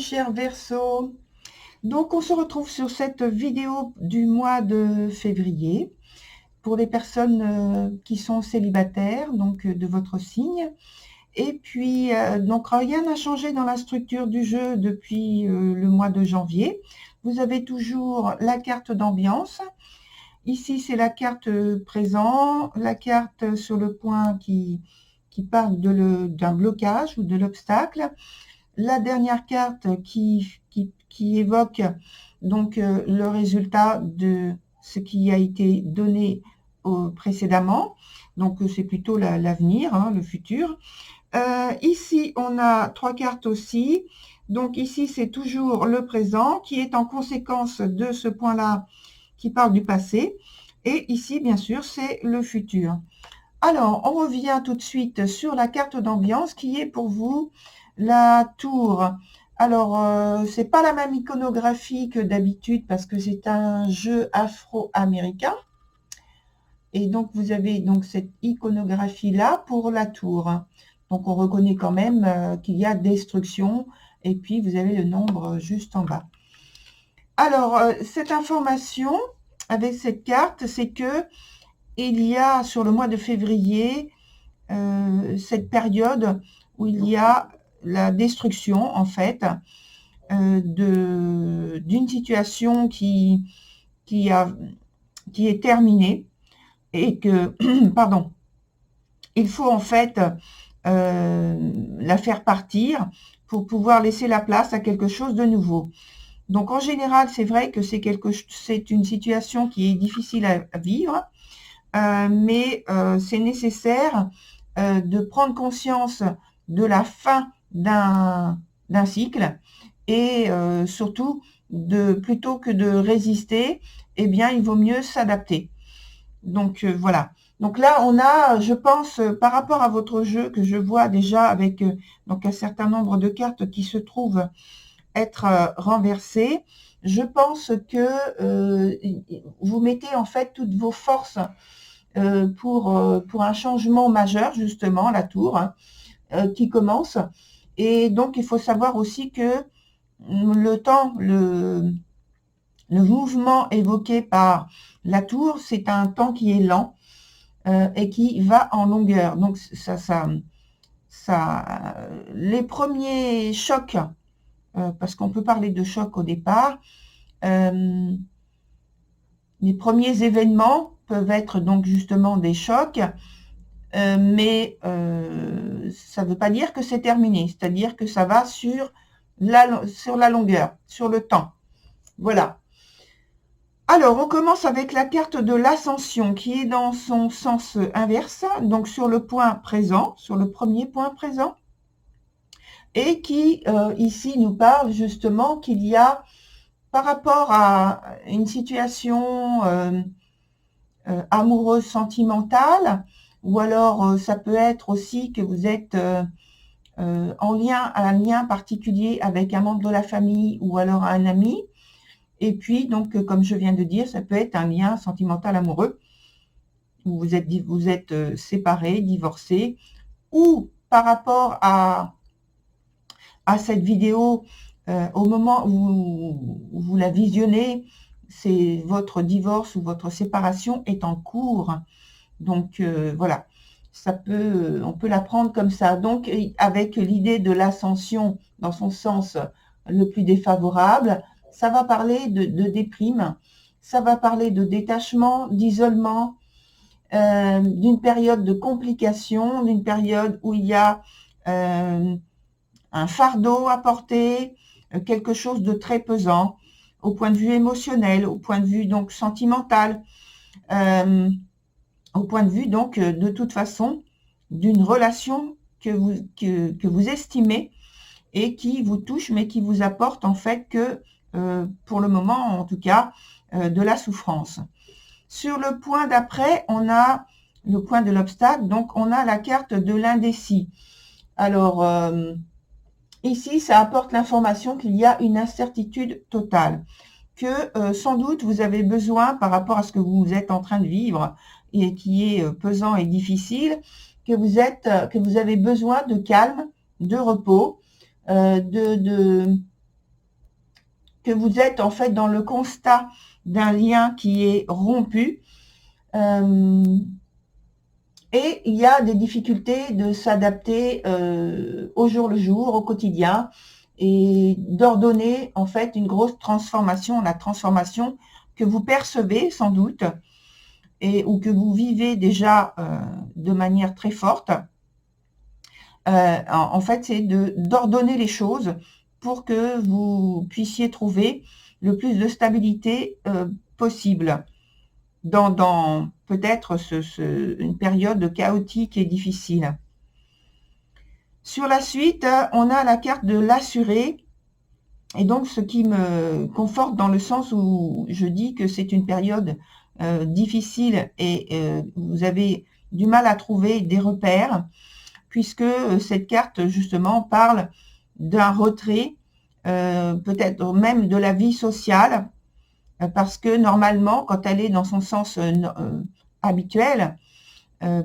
chers Verseaux. Donc on se retrouve sur cette vidéo du mois de février pour les personnes qui sont célibataires, donc de votre signe. Et puis, donc rien n'a changé dans la structure du jeu depuis le mois de janvier. Vous avez toujours la carte d'ambiance. Ici, c'est la carte présent, la carte sur le point qui parle d'un blocage ou de l'obstacle. La dernière carte qui évoque donc le résultat de ce qui a été donné précédemment. Donc, c'est plutôt l'avenir, hein, le futur. Ici, on a 3 cartes aussi. Donc, ici, c'est toujours le présent qui est en conséquence de ce point-là qui parle du passé. Et ici, bien sûr, c'est le futur. Alors, on revient tout de suite sur la carte d'ambiance qui est pour vous la tour. Alors, c'est pas la même iconographie que d'habitude parce que c'est un jeu afro-américain. Et donc, vous avez donc cette iconographie-là pour la tour. Donc, on reconnaît quand même qu'il y a destruction. Et puis, vous avez le nombre juste en bas. Alors, cette information avec cette carte, c'est que il y a sur le mois de février cette période où il y a la destruction en fait d'une situation qui est terminée et que pardon, il faut en fait la faire partir pour pouvoir laisser la place à quelque chose de nouveau. Donc en général, c'est vrai que c'est une situation qui est difficile à vivre, mais c'est nécessaire de prendre conscience de la fin d'un cycle et surtout, plutôt que de résister, eh bien, il vaut mieux s'adapter. Donc, voilà. Donc là, on a, je pense, par rapport à votre jeu, que je vois déjà avec donc un certain nombre de cartes qui se trouvent être renversées, je pense que vous mettez en fait toutes vos forces pour un changement majeur, justement, la tour, hein, qui commence. Et donc, il faut savoir aussi que le mouvement évoqué par la tour, c'est un temps qui est lent et qui va en longueur. Donc, les premiers chocs, parce qu'on peut parler de choc au départ, les premiers événements peuvent être donc justement des chocs, mais ça ne veut pas dire que c'est terminé, c'est-à-dire que ça va sur la longueur, sur le temps. Voilà. Alors, on commence avec la carte de l'ascension qui est dans son sens inverse, donc sur le point présent, sur le premier point présent, et qui ici nous parle justement qu'il y a, par rapport à une situation amoureuse sentimentale, ou alors ça peut être aussi que vous êtes en lien, un lien particulier avec un membre de la famille ou alors un ami. Et puis, donc, comme je viens de dire, ça peut être un lien sentimental amoureux, où vous êtes séparés, divorcés, ou par rapport à cette vidéo, au moment où vous la visionnez, c'est votre divorce ou votre séparation est en cours. Donc, voilà, on peut la prendre comme ça. Donc, avec l'idée de l'ascension dans son sens le plus défavorable, ça va parler de déprime, ça va parler de détachement, d'isolement, d'une période de complication, d'une période où il y a un fardeau à porter, quelque chose de très pesant, au point de vue émotionnel, au point de vue donc sentimental, au point de vue donc de toute façon d'une relation que vous estimez et qui vous touche, mais qui vous apporte en fait que, pour le moment en tout cas, de la souffrance. Sur le point d'après, on a le point de l'obstacle, donc on a la carte de l'indécis. Alors, ici, ça apporte l'information qu'il y a une incertitude totale, que sans doute vous avez besoin, par rapport à ce que vous êtes en train de vivre et qui est pesant et difficile, que vous avez besoin de calme, de repos, que vous êtes en fait dans le constat d'un lien qui est rompu. Et il y a des difficultés de s'adapter au jour le jour, au quotidien, et d'ordonner en fait une grosse transformation, la transformation que vous percevez sans doute, ou que vous vivez déjà de manière très forte. En fait, c'est d'ordonner les choses pour que vous puissiez trouver le plus de stabilité possible dans peut-être une période chaotique et difficile. Sur la suite, on a la carte de l'assuré, et donc ce qui me conforte dans le sens où je dis que c'est une période difficile et vous avez du mal à trouver des repères, puisque cette carte justement parle d'un retrait, peut-être même de la vie sociale, parce que normalement, quand elle est dans son sens habituel,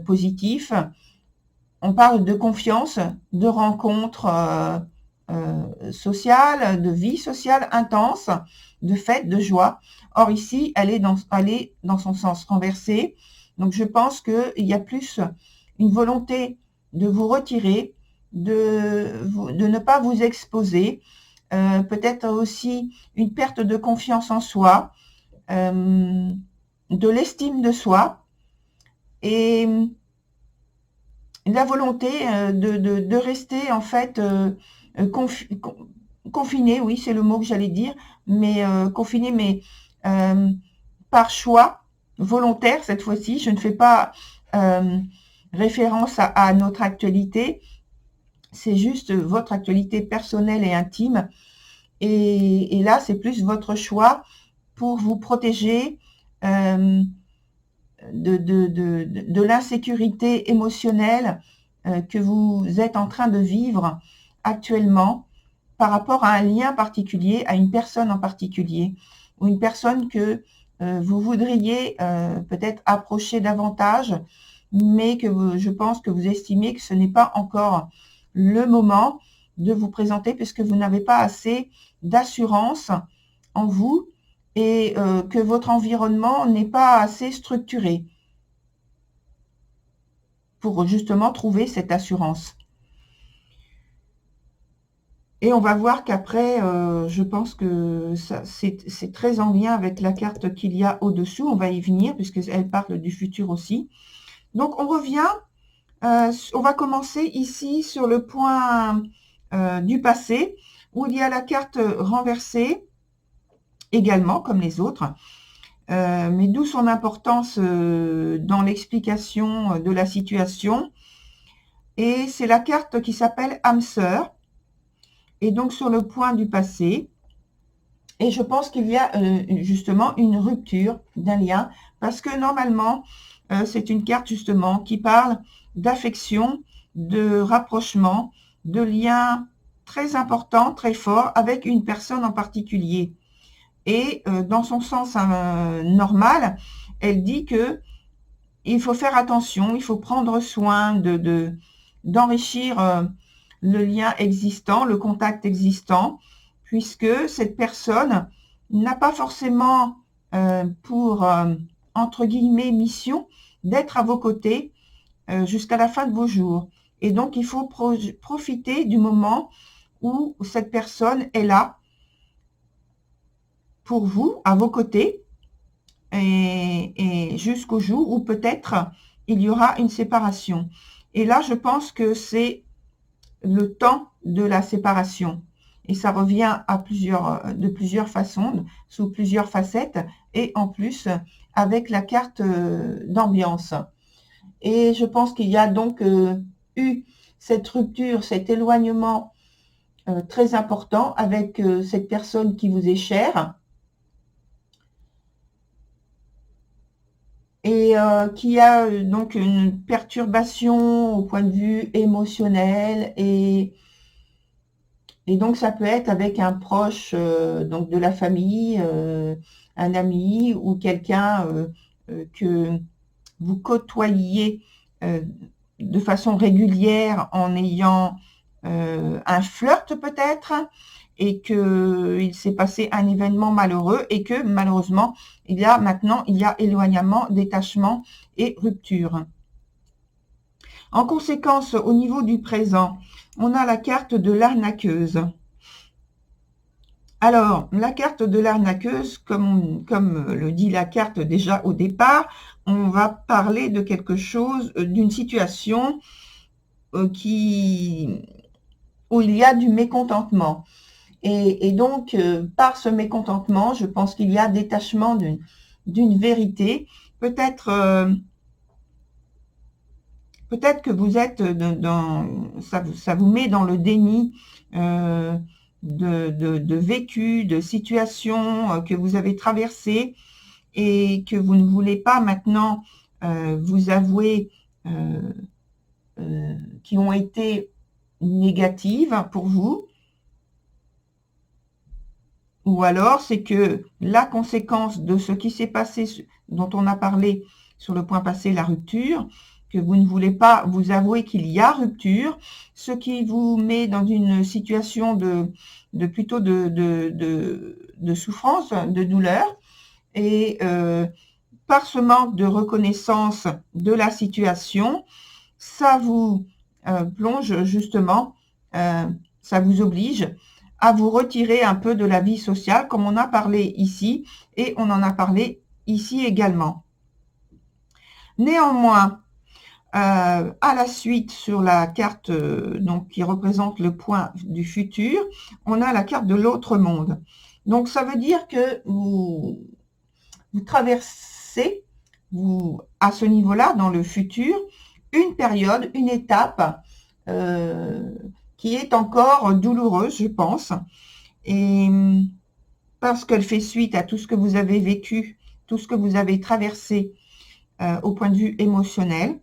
positif, on parle de confiance, de rencontres sociales, de vie sociale intense, de fête, de joie. Or ici, elle est dans son sens renversé. Donc je pense qu'il y a plus une volonté de vous retirer, de ne pas vous exposer, peut-être aussi une perte de confiance en soi, de l'estime de soi, et la volonté de rester en fait confiné, oui, c'est le mot que j'allais dire, mais confiné, mais par choix volontaire cette fois-ci. Je ne fais pas référence à notre actualité, c'est juste votre actualité personnelle et intime. Et là, c'est plus votre choix pour vous protéger de l'insécurité émotionnelle que vous êtes en train de vivre actuellement par rapport à un lien particulier, à une personne en particulier, ou une personne que vous voudriez peut-être approcher davantage, mais que je pense que vous estimez que ce n'est pas encore le moment de vous présenter, puisque vous n'avez pas assez d'assurance en vous et que votre environnement n'est pas assez structuré pour justement trouver cette assurance. Et on va voir qu'après, je pense que c'est très en lien avec la carte qu'il y a au-dessous. On va y venir puisqu'elle parle du futur aussi. Donc on revient, on va commencer ici sur le point du passé, où il y a la carte renversée, également comme les autres, mais d'où son importance dans l'explication de la situation. Et c'est la carte qui s'appelle âme sœur, et donc sur le point du passé. Et je pense qu'il y a justement une rupture d'un lien, parce que normalement, c'est une carte justement qui parle d'affection, de rapprochement, de liens très importants, très forts, avec une personne en particulier. Et dans son sens normal, elle dit que il faut faire attention, il faut prendre soin d'enrichir le lien existant, le contact existant, puisque cette personne n'a pas forcément pour, entre guillemets, mission d'être à vos côtés jusqu'à la fin de vos jours. Et donc, il faut profiter du moment où cette personne est là pour vous, à vos côtés, et jusqu'au jour où peut-être il y aura une séparation. Et là, je pense que c'est le temps de la séparation. Et ça revient de plusieurs façons, sous plusieurs facettes, et en plus avec la carte d'ambiance. Et je pense qu'il y a donc eu cette rupture, cet éloignement très important avec cette personne qui vous est chère, et qui a donc une perturbation au point de vue émotionnel, et donc ça peut être avec un proche donc de la famille, un ami ou quelqu'un que vous côtoyez de façon régulière en ayant un flirt peut-être, et qu'il s'est passé un événement malheureux et que malheureusement, il y a éloignement, détachement et rupture. En conséquence, au niveau du présent, on a la carte de l'arnaqueuse. Alors, la carte de l'arnaqueuse, comme le dit la carte déjà au départ, on va parler de quelque chose, d'une situation où il y a du mécontentement. Et donc, par ce mécontentement, je pense qu'il y a détachement d'une vérité. Peut-être que vous êtes ça vous met dans le déni de vécu, de situations que vous avez traversées et que vous ne voulez pas maintenant vous avouer qui ont été négatives pour vous. Ou alors, c'est que la conséquence de ce qui s'est passé, dont on a parlé sur le point passé, la rupture, que vous ne voulez pas vous avouer qu'il y a rupture, ce qui vous met dans une situation plutôt de souffrance, de douleur, et par ce manque de reconnaissance de la situation, ça vous plonge justement, ça vous oblige à vous retirer un peu de la vie sociale, comme on a parlé ici, et on en a parlé ici également. Néanmoins, à la suite, sur la carte donc qui représente le point du futur, on a la carte de l'autre monde. Donc, ça veut dire que vous traversez, à ce niveau-là, dans le futur, une période, une étape qui est encore douloureuse, je pense, et parce qu'elle fait suite à tout ce que vous avez vécu, tout ce que vous avez traversé au point de vue émotionnel.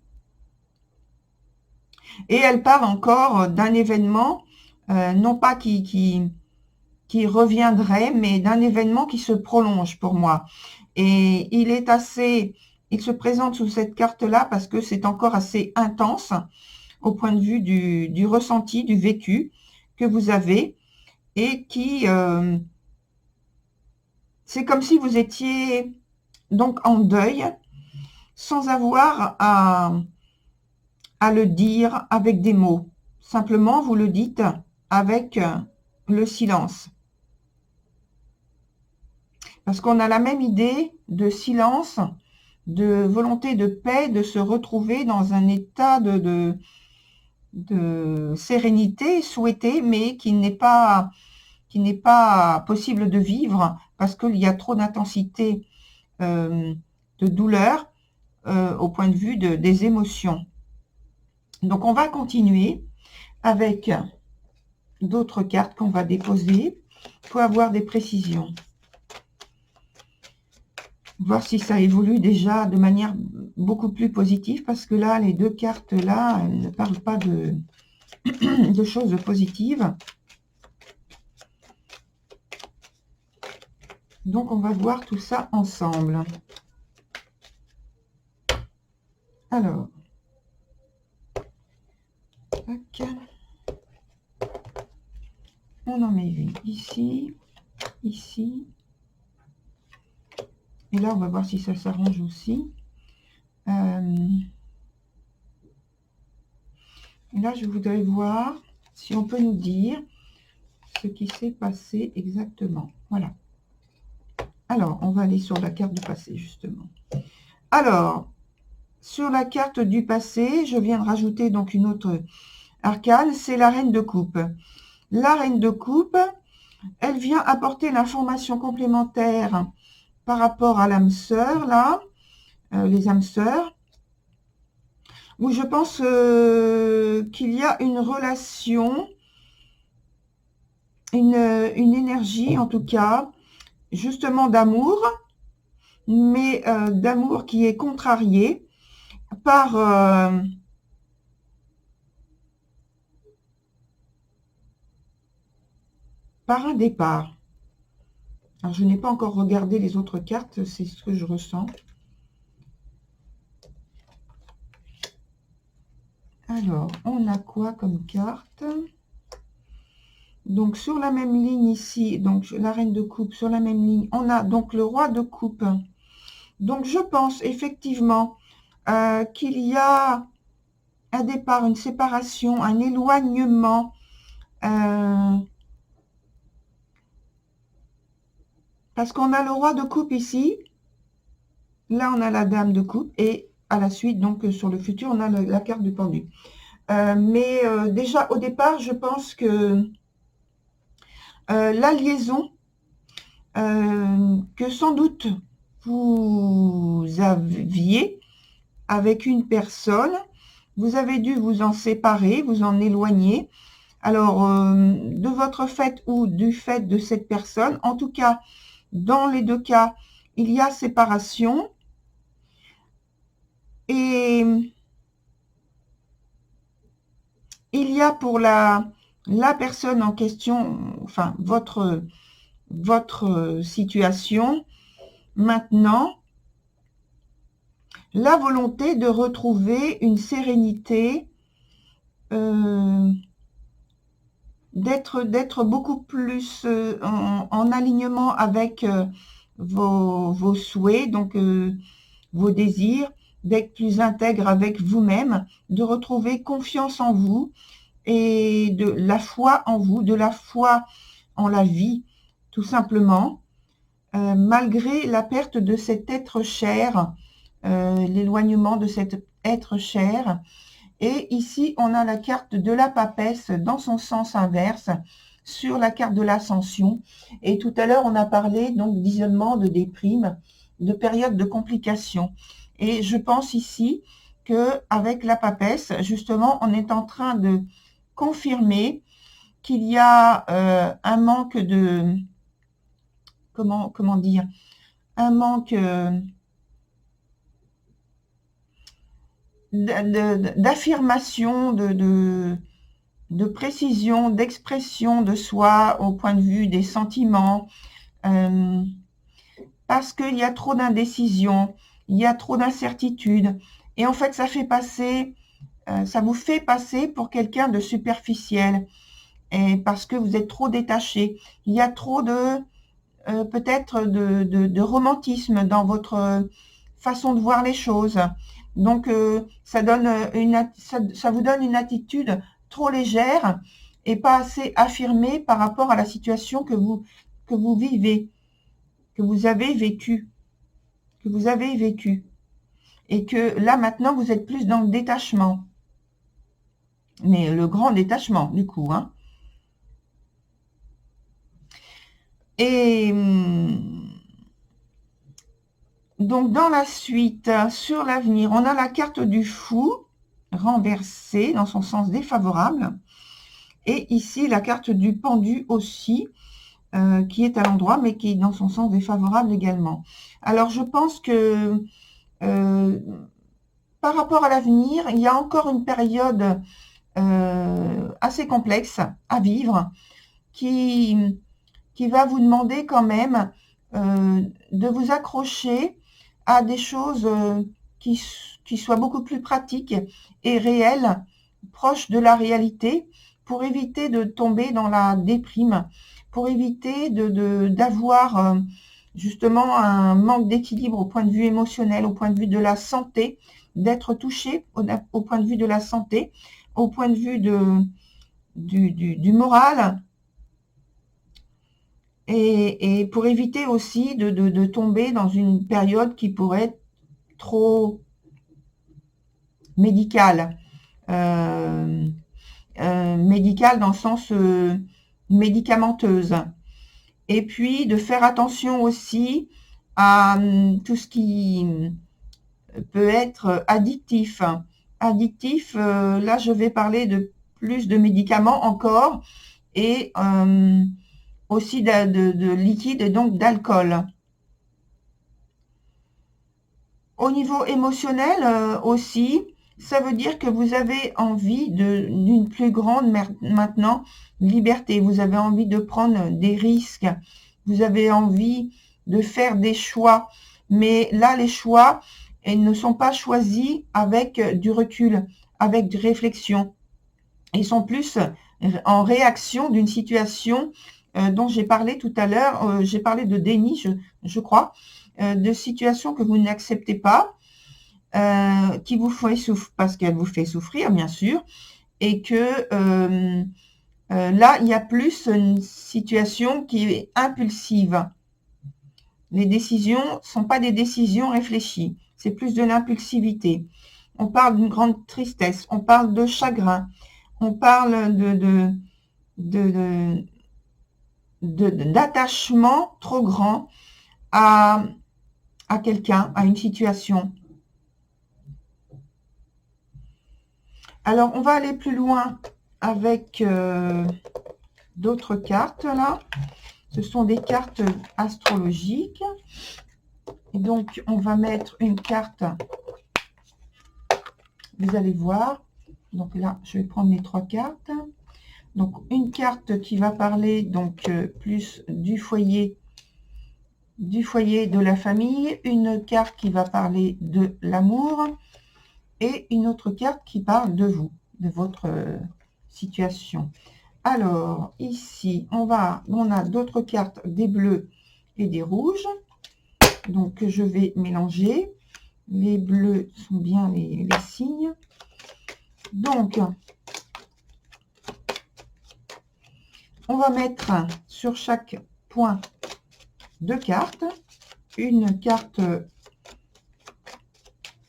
Et elle parle encore d'un événement, non pas qui reviendrait, mais d'un événement qui se prolonge pour moi. Et il se présente sous cette carte-là parce que c'est encore assez intense au point de vue du ressenti, du vécu que vous avez, et qui, c'est comme si vous étiez donc en deuil, sans avoir à le dire avec des mots. Simplement, vous le dites avec le silence. Parce qu'on a la même idée de silence, de volonté de paix, de se retrouver dans un état de sérénité souhaité, mais qui n'est pas possible de vivre parce qu'il y a trop d'intensité, de douleur au point de vue des émotions. Donc, on va continuer avec d'autres cartes qu'on va déposer pour avoir des précisions. Voir si ça évolue déjà de manière beaucoup plus positive, parce que là, les deux cartes-là, elles ne parlent pas de choses positives. Donc, on va voir tout ça ensemble. Alors, tac. On en met une ici, ici. Et là, on va voir si ça s'arrange aussi. Et là, je voudrais voir si on peut nous dire ce qui s'est passé exactement. Voilà. Alors, on va aller sur la carte du passé, justement. Alors, sur la carte du passé, je viens de rajouter donc une autre arcane, c'est la reine de coupe. La reine de coupe, elle vient apporter l'information complémentaire par rapport à l'âme sœur, là, les âmes sœurs, où je pense qu'il y a une relation, une énergie en tout cas, justement d'amour, mais d'amour qui est contrarié par un départ. Alors, je n'ai pas encore regardé les autres cartes, c'est ce que je ressens. Alors, on a quoi comme carte? Donc, sur la même ligne ici, donc la reine de coupe, sur la même ligne, on a donc le roi de coupe. Donc, je pense effectivement qu'il y a un départ, une séparation, un éloignement. Parce qu'on a le roi de coupe ici. Là, on a la dame de coupe. Et à la suite, donc sur le futur, on a la carte du pendu. Mais déjà, au départ, je pense que la liaison que sans doute vous aviez avec une personne, vous avez dû vous en séparer, vous en éloigner. Alors, de votre fait ou du fait de cette personne, en tout cas, dans les deux cas, il y a séparation. Et il y a pour la personne en question, enfin, votre situation, maintenant, la volonté de retrouver une sérénité, d'être beaucoup plus en alignement avec vos souhaits, donc vos désirs, d'être plus intègre avec vous-même, de retrouver confiance en vous et de la foi en vous, de la foi en la vie, tout simplement, malgré la perte de cet être cher, l'éloignement de cet être cher. Et ici, on a la carte de la papesse dans son sens inverse sur la carte de l'ascension. Et tout à l'heure, on a parlé donc d'isolement, de déprime, de période de complications. Et je pense ici qu'avec la papesse, justement, on est en train de confirmer qu'il y a un manque de... Comment dire? Un manque... d'affirmation, de précision, d'expression de soi au point de vue des sentiments, parce qu'il y a trop d'indécision, il y a trop d'incertitude. Et en fait, ça vous fait passer pour quelqu'un de superficiel, et parce que vous êtes trop détaché. Il y a trop de peut-être de romantisme dans votre façon de voir les choses. Donc, ça vous donne une attitude trop légère et pas assez affirmée par rapport à la situation que vous vivez, que vous avez vécu, et que là maintenant vous êtes plus dans le détachement, mais le grand détachement du coup, hein. Et donc, dans la suite, sur l'avenir, on a la carte du fou renversée dans son sens défavorable. Et ici, la carte du pendu aussi, qui est à l'endroit, mais qui est dans son sens défavorable également. Alors, je pense que par rapport à l'avenir, il y a encore une période assez complexe à vivre qui va vous demander quand même de vous accrocher à des choses qui soient beaucoup plus pratiques et réelles, proches de la réalité, pour éviter de tomber dans la déprime, pour éviter d'avoir justement un manque d'équilibre au point de vue émotionnel, au point de vue de la santé, d'être touché au point de vue de la santé, au point de vue du moral, et pour éviter aussi de tomber dans une période qui pourrait être trop médicale, médicale dans le sens médicamenteuse. Et puis de faire attention aussi à tout ce qui peut être addictif. Addictif, là je vais parler de plus de médicaments encore, et aussi de liquide et donc d'alcool. Au niveau émotionnel aussi, ça veut dire que vous avez envie d'une plus grande maintenant liberté. Vous avez envie de prendre des risques. Vous avez envie de faire des choix. Mais là, les choix, ils ne sont pas choisis avec du recul, avec de réflexion. Ils sont plus en réaction d'une situation dont j'ai parlé tout à l'heure. J'ai parlé de déni, je crois, de situations que vous n'acceptez pas, qui vous fait souffrir, parce qu'elle vous fait souffrir, bien sûr, et que là, il y a plus une situation qui est impulsive. Les décisions ne sont pas des décisions réfléchies, c'est plus de l'impulsivité. On parle d'une grande tristesse, on parle de chagrin, on parle d'attachement trop grand à quelqu'un, à une situation. Alors, on va aller plus loin avec d'autres cartes, là. Ce sont des cartes astrologiques. Et donc, on va mettre une carte. Vous allez voir. Donc là, je vais prendre les 3 cartes. Donc, une carte qui va parler donc plus du foyer, de la famille. Une carte qui va parler de l'amour. Et une autre carte qui parle de vous, de votre situation. Alors, ici, on a d'autres cartes, des bleus et des rouges. Donc, je vais mélanger. Les bleus sont bien les signes. Donc, on va mettre sur chaque point 2 cartes. Une carte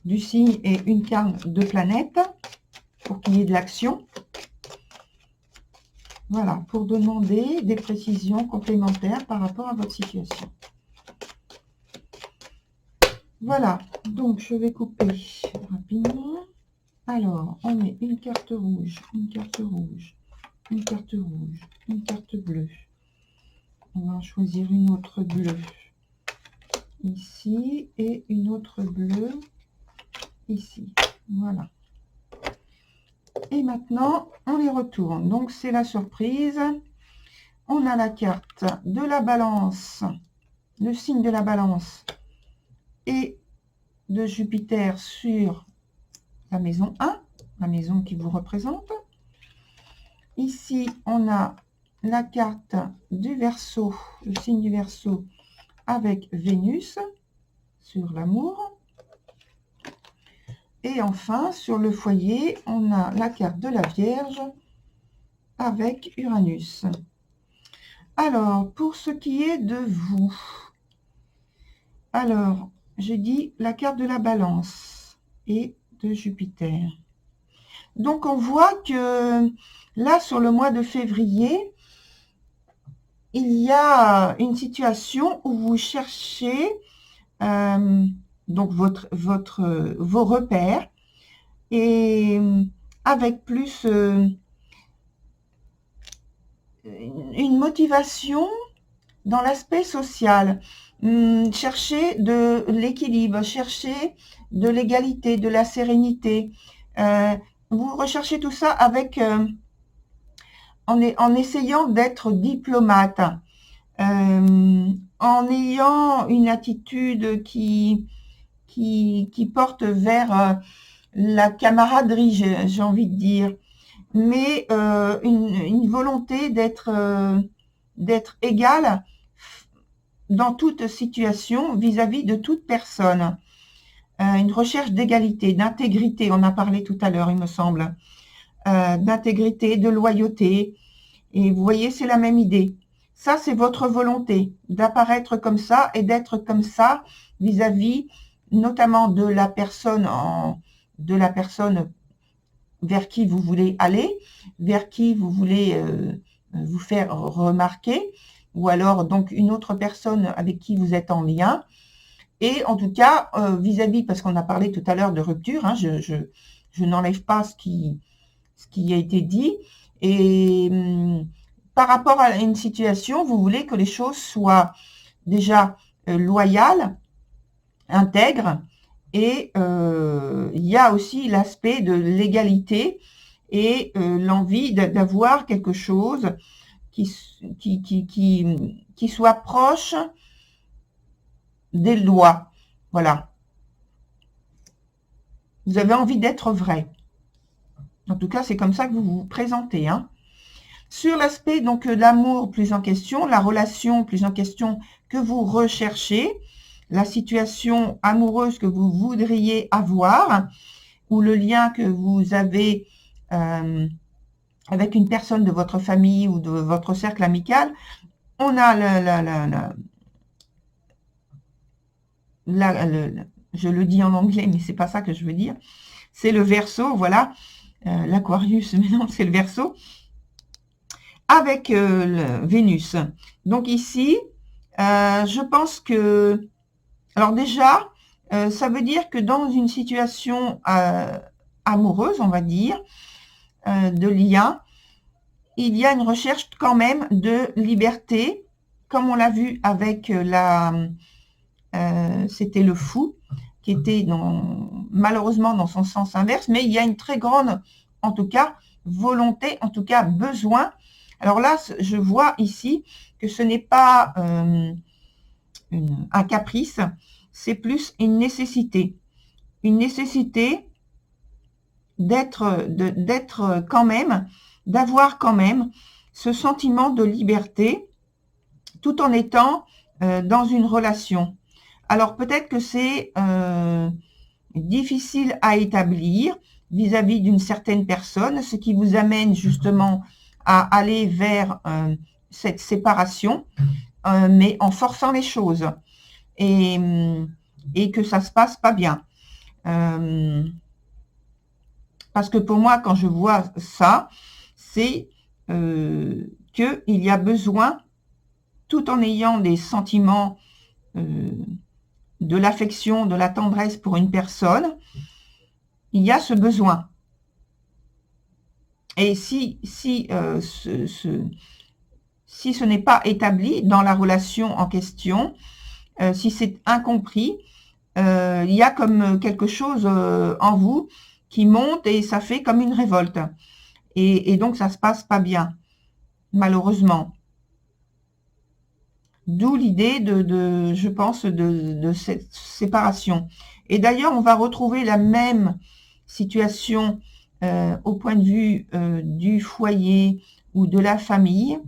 du signe et une carte de planète pour qu'il y ait de l'action. Voilà, pour demander des précisions complémentaires par rapport à votre situation. Voilà, donc je vais couper rapidement. Alors, on met une carte rouge, une carte rouge, une carte rouge, une carte bleue. On va choisir une autre bleue ici et une autre bleue ici. Voilà. Et maintenant, on les retourne. Donc, c'est la surprise. On a la carte de la balance, le signe de la balance et de Jupiter sur la maison 1, la maison qui vous représente. Ici, on a la carte du Verseau, le signe du Verseau avec Vénus sur l'amour. Et enfin, sur le foyer, on a la carte de la Vierge avec Uranus. Alors, pour ce qui est de vous, alors, j'ai dit la carte de la Balance et de Jupiter. Donc, on voit que là, sur le mois de février, il y a une situation où vous cherchez donc vos repères et avec plus une motivation dans l'aspect social. Chercher de l'équilibre, chercher de l'égalité, de la sérénité. Vous recherchez tout ça avec en essayant d'être diplomate, en ayant une attitude qui porte vers la camaraderie, j'ai envie de dire, mais une volonté d'être égal dans toute situation vis-à-vis de toute personne. Une recherche d'égalité, d'intégrité, on a parlé tout à l'heure, il me semble, d'intégrité, de loyauté. Et vous voyez, c'est la même idée. Ça, c'est votre volonté d'apparaître comme ça et d'être comme ça vis-à-vis notamment de la personne vers qui vous voulez aller, vers qui vous voulez vous faire remarquer, ou alors donc une autre personne avec qui vous êtes en lien. Et en tout cas, vis-à-vis, parce qu'on a parlé tout à l'heure de rupture, hein, je n'enlève pas ce qui a été dit. Et par rapport à une situation, vous voulez que les choses soient déjà loyales, intègres, et il y a aussi l'aspect de l'égalité et l'envie d'avoir quelque chose qui soit proche des lois. Voilà. Vous avez envie d'être vrai. En tout cas, c'est comme ça que vous vous présentez. Hein. Sur l'aspect donc l'amour plus en question, la relation plus en question que vous recherchez, la situation amoureuse que vous voudriez avoir, ou le lien que vous avez avec une personne de votre famille ou de votre cercle amical, on a je le dis en anglais, mais c'est pas ça que je veux dire, c'est le Verseau, voilà, l'Aquarius, mais non, c'est le Verseau, avec le Vénus. Donc ici, je pense que, alors déjà, ça veut dire que dans une situation amoureuse, on va dire, de lien, il y a une recherche quand même de liberté, comme on l'a vu avec c'était le Fou, qui était malheureusement dans son sens inverse, mais il y a une très grande, en tout cas, volonté, en tout cas, besoin. Alors là, je vois ici que ce n'est pas un caprice, c'est plus une nécessité. Une nécessité d'être quand même, d'avoir quand même ce sentiment de liberté, tout en étant dans une relation. Alors peut-être que c'est difficile à établir vis-à-vis d'une certaine personne, ce qui vous amène justement à aller vers cette séparation, mais en forçant les choses et que ça se passe pas bien. Parce que pour moi, quand je vois ça, c'est qu'il y a besoin, tout en ayant des sentiments de l'affection, de la tendresse pour une personne, il y a ce besoin. Et si ce n'est pas établi dans la relation en question, si c'est incompris, il y a comme quelque chose en vous qui monte et ça fait comme une révolte. Et donc ça se passe pas bien, malheureusement. D'où l'idée je pense, de cette séparation. Et d'ailleurs, on va retrouver la même situation au point de vue du foyer ou de la famille,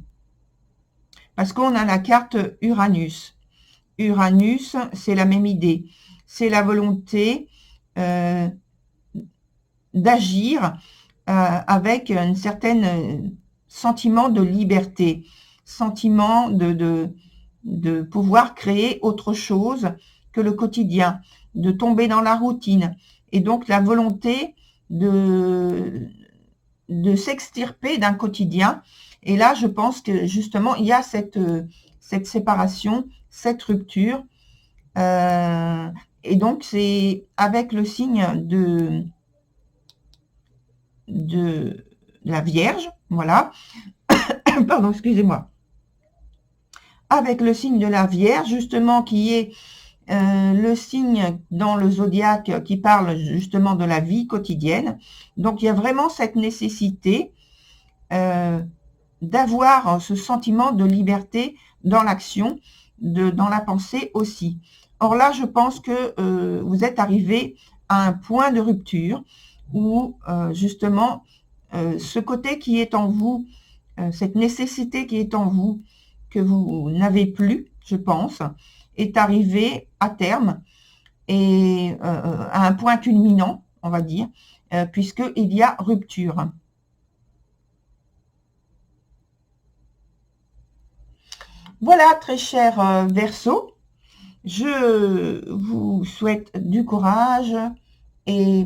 parce qu'on a la carte Uranus. Uranus, c'est la même idée. C'est la volonté d'agir avec un certain sentiment de liberté, sentiment de pouvoir créer autre chose que le quotidien, de tomber dans la routine. Et donc la volonté de s'extirper d'un quotidien. Et là, je pense que justement, il y a cette séparation, cette rupture. Et donc, c'est avec le signe de la Vierge, voilà. Pardon, excusez-moi. Avec le signe de la Vierge, justement, qui est le signe dans le zodiaque qui parle justement de la vie quotidienne. Donc, il y a vraiment cette nécessité d'avoir ce sentiment de liberté dans l'action, dans la pensée aussi. Or là, je pense que vous êtes arrivé à un point de rupture où justement ce côté qui est en vous, cette nécessité qui est en vous, que vous n'avez plus, je pense, est arrivé à terme et à un point culminant, on va dire, puisqu'il y a rupture. Voilà, très cher Verseau, je vous souhaite du courage et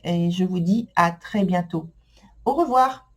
je vous dis à très bientôt. Au revoir.